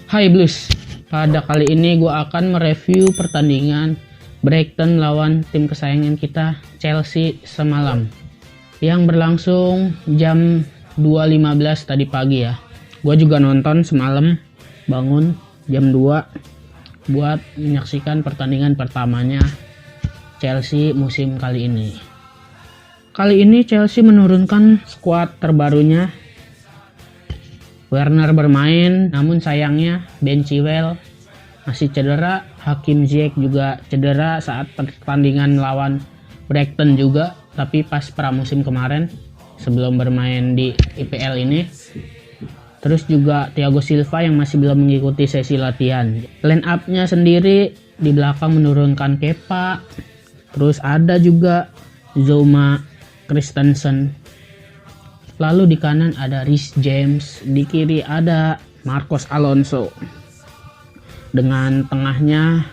Hai Blues, pada kali ini gue akan mereview pertandingan Brighton lawan tim kesayangan kita Chelsea semalam yang berlangsung jam 2.15 tadi pagi ya. Gue juga nonton semalam, bangun jam 2 buat menyaksikan pertandingan pertamanya Chelsea musim kali ini. Kali ini Chelsea menurunkan skuad terbarunya. Werner bermain, namun sayangnya Ben Chilwell masih cedera. Hakim Ziyech juga cedera saat pertandingan lawan Brighton juga, tapi pas pramusim kemarin sebelum bermain di IPL ini. Terus juga Thiago Silva yang masih belum mengikuti sesi latihan. Line up-nya sendiri di belakang menurunkan Kepa, terus ada juga Zouma, Christensen. Lalu di kanan ada Reece James, di kiri ada Marcos Alonso. Dengan tengahnya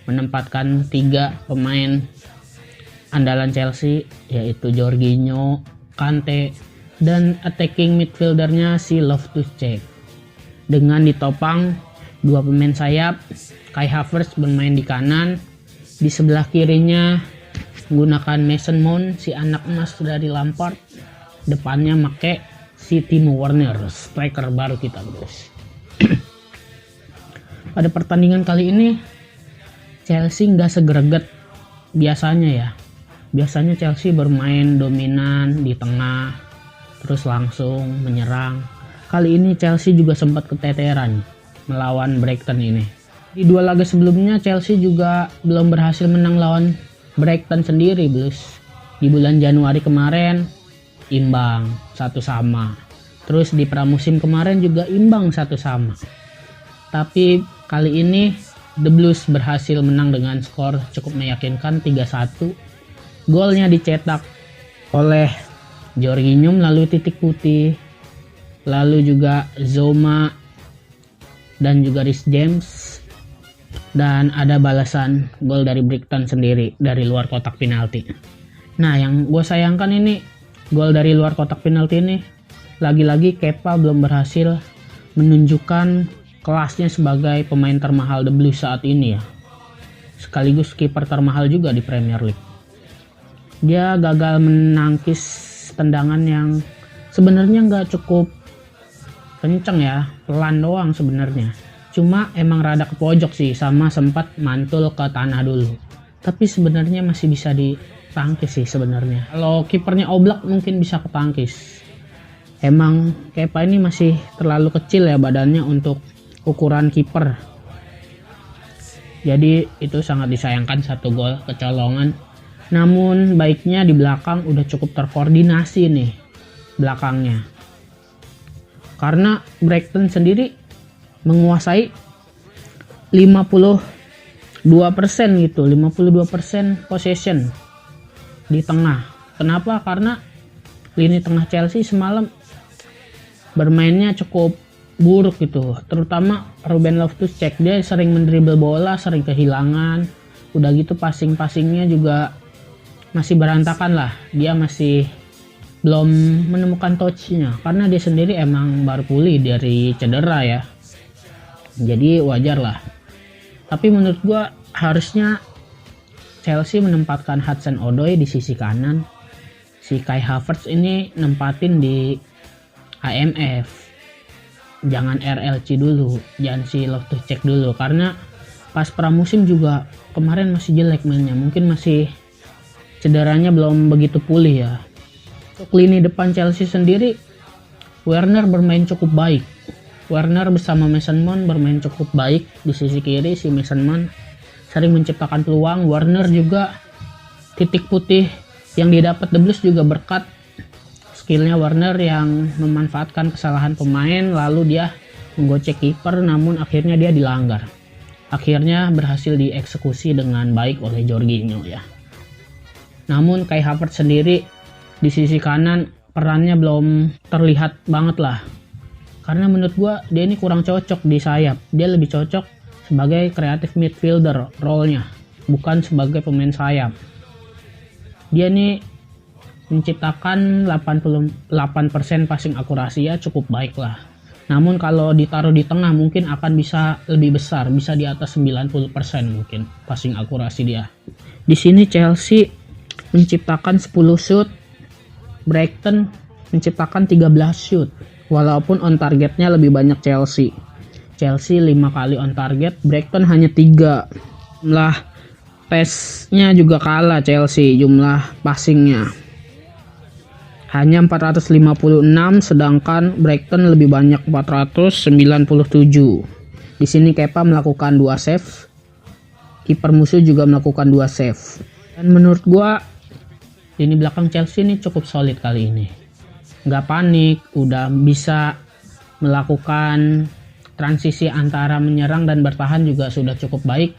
menempatkan 3 pemain andalan Chelsea, yaitu Jorginho, Kante, dan attacking midfieldernya si Loftus-Cheek. Dengan ditopang 2 pemain sayap, Kai Havertz bermain di kanan, di sebelah kirinya menggunakan Mason Mount, si anak emas dari Lampard. Depannya make si Timo Werner, striker baru kita guys. Pada pertandingan kali ini Chelsea nggak segreget biasanya ya. Biasanya Chelsea bermain dominan di tengah, terus langsung menyerang. Kali ini Chelsea juga sempat keteteran melawan Brighton ini. Di 2 laga sebelumnya Chelsea juga belum berhasil menang lawan Brighton sendiri, Blues. Di bulan Januari kemarin imbang 1-1. Terus di pramusim kemarin juga imbang 1-1. Tapi kali ini The Blues berhasil menang dengan skor cukup meyakinkan 3-1. Golnya dicetak oleh Jorginho melalui titik putih, lalu juga Zouma dan juga Reece James, dan ada balasan gol dari Brighton sendiri dari luar kotak penalti. Nah, yang gue sayangkan ini gol dari luar kotak penalti ini, lagi-lagi Kepa belum berhasil menunjukkan kelasnya sebagai pemain termahal The Blues saat ini ya. Sekaligus kiper termahal juga di Premier League. Dia gagal menangkis tendangan yang sebenarnya nggak cukup kenceng ya, pelan doang sebenarnya. Cuma emang rada ke pojok sih, sama sempat mantul ke tanah dulu. Tapi sebenarnya masih bisa ditangkis sih sebenarnya. Kalau kipernya Oblak mungkin bisa ketangkis. Emang Kepa ini masih terlalu kecil ya badannya untuk ukuran kiper. Jadi itu sangat disayangkan, 1 gol kecolongan. Namun baiknya di belakang udah cukup terkoordinasi nih belakangnya. Karena Brighton sendiri menguasai 52% gitu, 52% possession di tengah. Kenapa? Karena lini tengah Chelsea semalam bermainnya cukup buruk gitu, terutama Ruben Loftus-Cheek. Dia sering mendribble bola, sering kehilangan. Udah gitu passingnya juga masih berantakan lah. Dia masih belum menemukan touch-nya karena dia sendiri emang baru pulih dari cedera ya. Jadi wajar lah. Tapi menurut gua harusnya Chelsea menempatkan Hudson-Odoi di sisi kanan. Si Kai Havertz ini nempatin di IMF. Jangan RLC dulu, jangan si Loftus-Cheek dulu, karena pas pramusim juga kemarin masih jelek mainnya. Mungkin masih cederanya belum begitu pulih ya. Untuk lini depan Chelsea sendiri, Werner bermain cukup baik. Werner bersama Mason Mount bermain cukup baik. Di sisi kiri si Mason Mount sering menciptakan peluang. Werner juga titik putih yang didapat The Blues juga berkat skillnya Werner yang memanfaatkan kesalahan pemain, lalu dia menggocek kiper, namun akhirnya dia dilanggar. Akhirnya berhasil dieksekusi dengan baik oleh Jorginho ya. Namun Kai Havertz sendiri di sisi kanan perannya belum terlihat banget lah. Karena menurut gua dia ini kurang cocok di sayap. Dia lebih cocok sebagai creative midfielder role-nya, bukan sebagai pemain sayap. Dia ini menciptakan 88% passing akurasi ya, cukup baik lah. Namun kalau ditaruh di tengah mungkin akan bisa lebih besar, bisa di atas 90% mungkin passing akurasi dia. Di sini Chelsea menciptakan 10 shoot, Brighton menciptakan 13 shoot. Walaupun on targetnya lebih banyak Chelsea. Chelsea 5 kali on target, Brighton hanya 3. Jumlah pass-nya juga kalah Chelsea, jumlah passingnya hanya 456, sedangkan Brighton lebih banyak 497. Di sini Kepa melakukan 2 save, kiper musuh juga melakukan 2 save. Dan menurut gua lini belakang Chelsea ini cukup solid kali ini. Nggak panik, udah bisa melakukan transisi antara menyerang dan bertahan juga sudah cukup baik.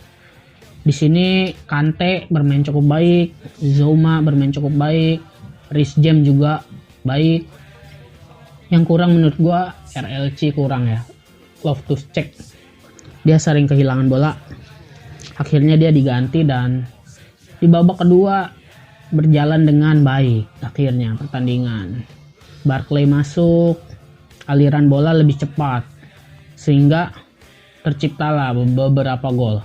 Di sini Kante bermain cukup baik, Zouma bermain cukup baik, Reece James juga baik. Yang kurang menurut gua RLC kurang ya. Loftus-Cheek dia sering kehilangan bola. Akhirnya dia diganti dan di babak kedua berjalan dengan baik akhirnya pertandingan. Barkley masuk, aliran bola lebih cepat sehingga terciptalah beberapa gol.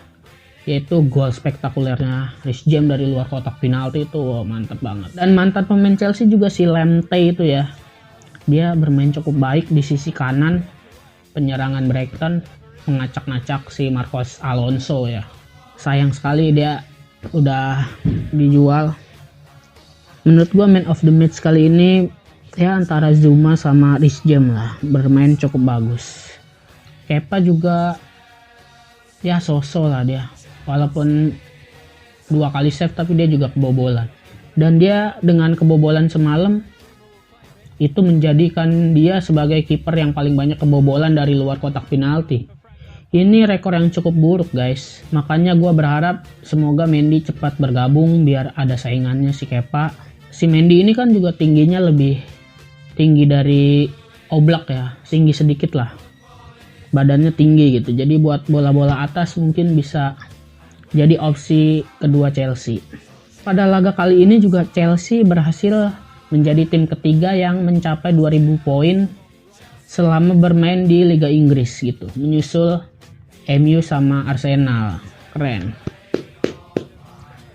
Yaitu gol spektakulernya Reece James dari luar kotak penalti itu mantap banget. Dan mantan pemain Chelsea juga si Lemte itu ya, dia bermain cukup baik di sisi kanan penyerangan Brighton, mengacak-ngacak si Marcos Alonso ya. Sayang sekali dia udah dijual. Menurut gua man of the match kali ini ya antara Zouma sama Reece James lah, bermain cukup bagus. Kepa juga ya so-so lah dia, walaupun 2 kali save tapi dia juga kebobolan. Dan dia dengan kebobolan semalam itu menjadikan dia sebagai kiper yang paling banyak kebobolan dari luar kotak penalti. Ini rekor yang cukup buruk guys. Makanya gue berharap semoga Mendy cepat bergabung biar ada saingannya si Kepa. Si Mendy ini kan juga tingginya lebih tinggi dari Oblak ya, tinggi sedikit lah. Badannya tinggi gitu. Jadi buat bola-bola atas mungkin bisa jadi opsi kedua Chelsea. Pada laga kali ini juga Chelsea berhasil menjadi tim ketiga yang mencapai 2000 poin selama bermain di Liga Inggris gitu. Menyusul MU sama Arsenal. Keren.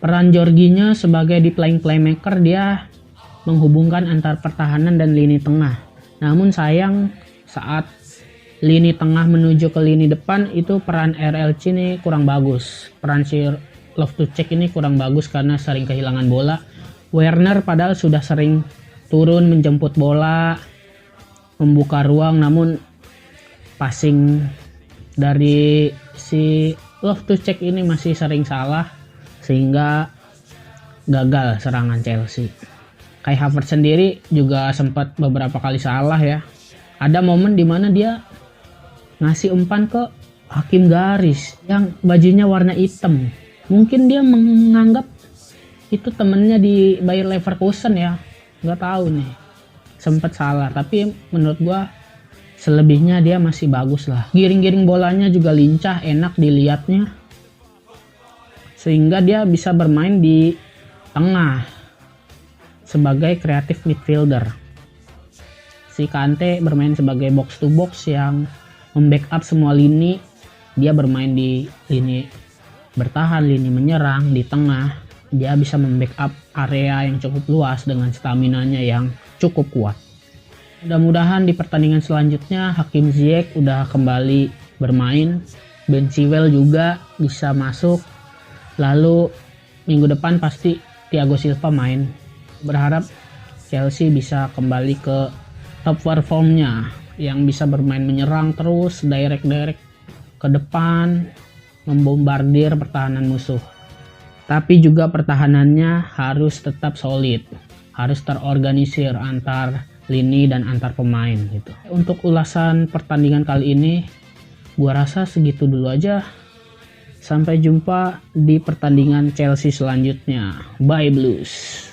Peran Jorginho sebagai di playing playmaker, dia menghubungkan antar pertahanan dan lini tengah. Namun sayang saat lini tengah menuju ke lini depan itu peran RLC ini kurang bagus. Peran si Loftus-Cheek ini kurang bagus karena sering kehilangan bola. Werner padahal sudah sering turun menjemput bola, membuka ruang, namun passing dari si Loftus-Cheek ini masih sering salah sehingga gagal serangan Chelsea. Kai Havertz sendiri juga sempat beberapa kali salah ya. Ada momen dimana dia ngasih umpan ke Hakim Garis yang bajunya warna hitam. Mungkin dia menganggap itu temennya di Bayer Leverkusen ya, nggak tahu nih. Sempat salah, tapi menurut gua selebihnya dia masih bagus lah. Giring-giring bolanya juga lincah, enak dilihatnya, sehingga dia bisa bermain di tengah sebagai kreatif midfielder. Si Kante bermain sebagai box to box yang membackup semua lini. Dia bermain di lini bertahan, lini menyerang, di tengah. Dia bisa membackup area yang cukup luas dengan staminanya yang cukup kuat. Mudah-mudahan di pertandingan selanjutnya Hakim Ziyech udah kembali bermain, Ben Chilwell juga bisa masuk. Lalu minggu depan pasti Thiago Silva main. Berharap Chelsea bisa kembali ke top performnya, yang bisa bermain menyerang terus, direct ke depan, membombardir pertahanan musuh. Tapi juga pertahanannya harus tetap solid, harus terorganisir antar lini dan antar pemain gitu. Untuk ulasan pertandingan kali ini, gua rasa segitu dulu aja. Sampai jumpa di pertandingan Chelsea selanjutnya. Bye Blues.